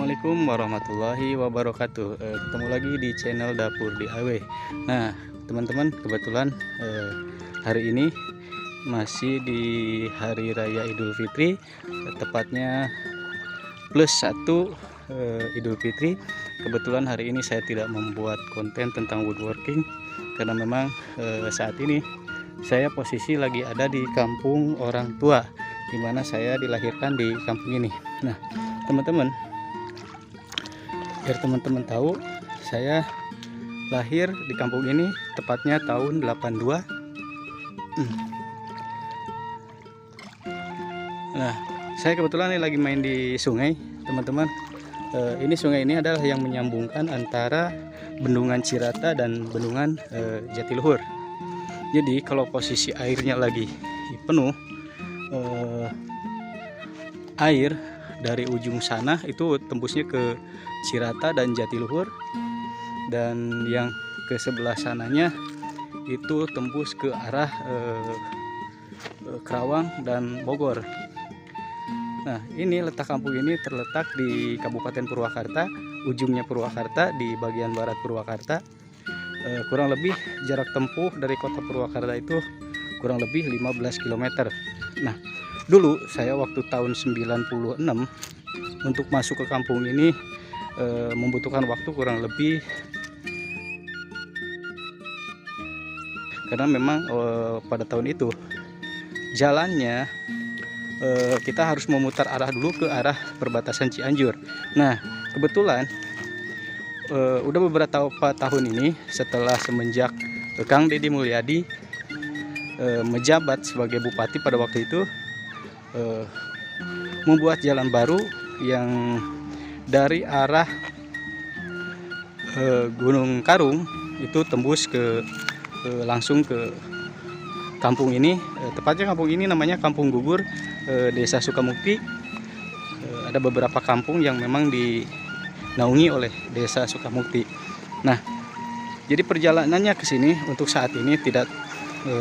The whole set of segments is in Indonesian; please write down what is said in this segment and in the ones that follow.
Assalamualaikum warahmatullahi wabarakatuh. Ketemu lagi di channel Dapur DIY. Nah, teman-teman, kebetulan hari ini masih di Hari Raya Idul Fitri, tepatnya +1 Idul Fitri. Kebetulan hari ini saya tidak membuat konten tentang woodworking karena memang saat ini saya posisi lagi ada di kampung orang tua, di mana saya dilahirkan di kampung ini. Nah, teman-teman, biar teman-teman tahu, saya lahir di kampung ini tepatnya tahun 82. Nah, saya kebetulan lagi main di sungai, teman-teman. Ini sungai ini adalah yang menyambungkan antara Bendungan Cirata dan Bendungan Jatiluhur. Jadi kalau posisi airnya lagi penuh, air dari ujung sana itu tembusnya ke Cirata dan Jatiluhur, dan yang ke sebelah sananya itu tembus ke arah Kerawang dan Bogor. Nah, ini letak kampung ini terletak di Kabupaten Purwakarta, ujungnya Purwakarta di bagian barat Purwakarta. Kurang lebih jarak tempuh dari kota Purwakarta itu kurang lebih 15 km. Nah, dulu saya waktu tahun 96 untuk masuk ke kampung ini membutuhkan waktu kurang lebih, karena memang pada tahun itu jalannya kita harus memutar arah dulu ke arah perbatasan Cianjur. Nah, kebetulan udah beberapa tahun ini setelah semenjak Kang Deddy Mulyadi menjabat sebagai bupati pada waktu itu, membuat jalan baru yang dari arah Gunung Karung itu tembus langsung ke kampung ini. Tepatnya kampung ini namanya Kampung Gugur, Desa Sukamukti. Ada beberapa kampung yang memang dinaungi oleh Desa Sukamukti. Nah, jadi perjalanannya ke sini untuk saat ini tidak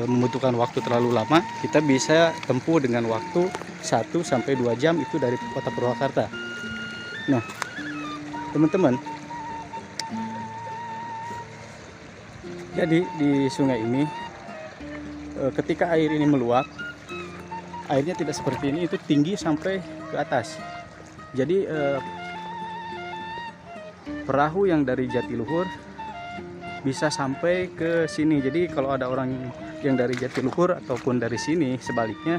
membutuhkan waktu terlalu lama. Kita bisa tempuh dengan waktu 1 sampai 2 jam itu dari kota Purwakarta. Nah, teman-teman, jadi di sungai ini ketika air ini meluap, airnya tidak seperti ini, itu tinggi sampai ke atas. Jadi perahu yang dari Jatiluhur bisa sampai ke sini. Jadi kalau ada orang yang dari Jatiluhur ataupun dari sini sebaliknya,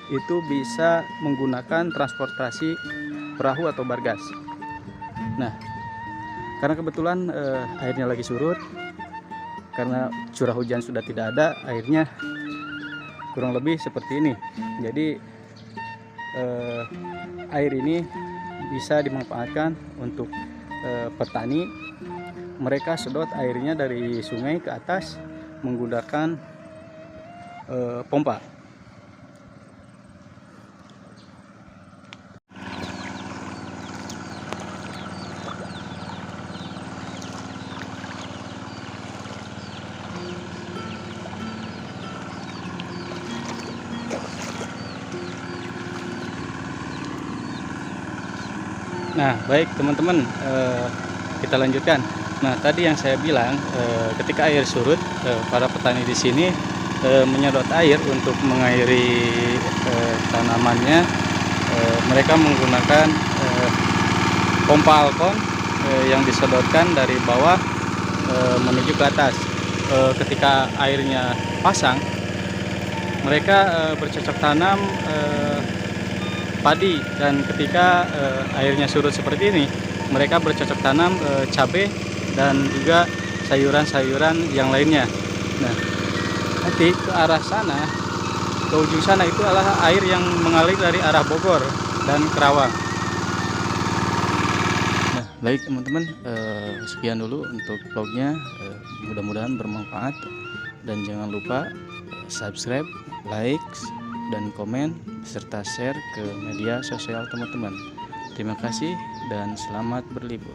itu bisa menggunakan transportasi perahu atau bargas. Nah, karena kebetulan airnya lagi surut, karena curah hujan sudah tidak ada, airnya kurang lebih seperti ini. Jadi air ini bisa dimanfaatkan untuk petani. Mereka sedot airnya dari sungai ke atas menggunakan pompa. Nah, baik teman-teman, kita lanjutkan. Nah, tadi yang saya bilang, ketika air surut, para petani di sini menyedot air untuk mengairi tanamannya. Mereka menggunakan pompa alkon yang disedotkan dari bawah menuju ke atas. Ketika airnya pasang, mereka bercocok tanam padi, dan ketika airnya surut seperti ini, mereka bercocok tanam cabai dan juga sayuran-sayuran yang lainnya. Nah, nanti ke arah sana, ke ujung sana itu adalah air yang mengalir dari arah Bogor dan Kerawang. Nah, baik teman-teman, sekian dulu untuk vlognya. Mudah-mudahan bermanfaat, dan jangan lupa subscribe, like, dan komen, serta share ke media sosial teman-teman. Terima kasih dan selamat berlibur.